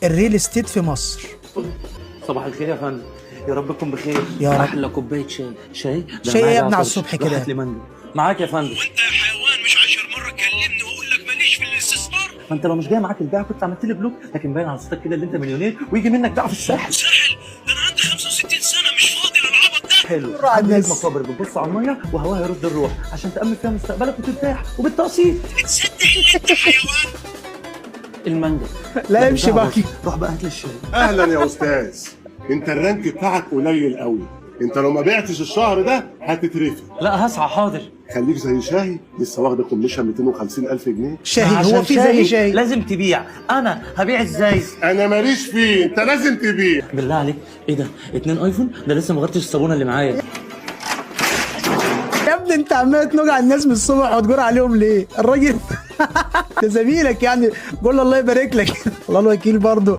الريل استيت في مصر. صباح الخير يا فندم، يا رب تكون بخير. يا رب. احلى كوبايه شاي. شاي ده شاي أنا إيه يا معايا ابني على عطش. الصبح روح كده؟ هات لي مانجا. معاك يا فندم. وانت يا حيوان مش 10 مرة كلمني واقول لك ماليش في الاستثمار؟ ما انت لو مش جاي معاك البيع كنت عملت لي بلوك، لكن باين على صوتك كده اللي انت مليونير ويجي منك بيع في الساحل. ساحل؟ ده انا عندي 65 سنة مش فاضي للعبط ده. حلو. روح على الناس. مقابر بتبص على الميه وهواها يرد الروح عشان تامن فيها مستقبلك وترتاح وبالتقسيط. تصدق ان انت حيوان؟ المانجا. لا امشي بقى. روح بقى هات لي الشاي. اهلا يا استاذ، انت الرانك بتاعك قليل قوي، انت لو ما بعتش الشهر ده هتترفد. لا هسعى حاضر. خليك زي شاهي لسه واخده كوميشن 250,000 جنيه. شاهي عشان هو في زي شاي؟ لازم تبيع. انا هبيع ازاي؟ انا ماليش فيه، انت لازم تبيع. بالله عليك ايه ده؟ 2 ايفون؟ ده لسه ما غيرتش الصابونه اللي معايا. يا ابني انت عمال تنوجع الناس من الصبح وتجور عليهم ليه؟ الراجل ده زميلك يعني، قول له الله يبارك لك. الله الوكيل برضه.